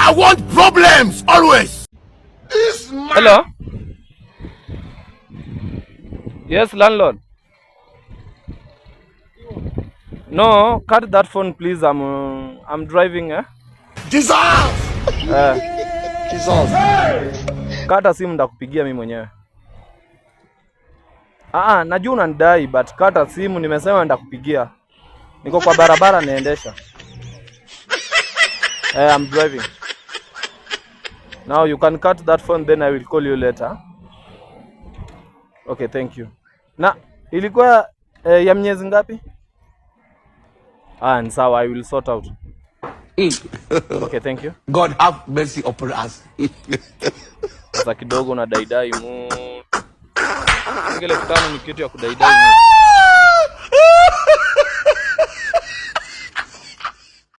I want problems always. Hello? Yes, landlord. No, cut that phone please. I'm driving, eh? Jesus! Jesus. Kata simu ndakupigia mimi mwenyewe. Najua unanidai but kata simu, nimesema ndakupigia. Niko kwa barabara naendesha. I'm driving. Now you can cut that phone, then I will call you later. Okay, thank you. Na ilikuwa ya miezi ngapi? Ni sawa, I will sort out. Okay, thank you. God have mercy upon us. Sasa kidogo na daidai mu. Ngele 5 ni kitu ya kudaidai mu.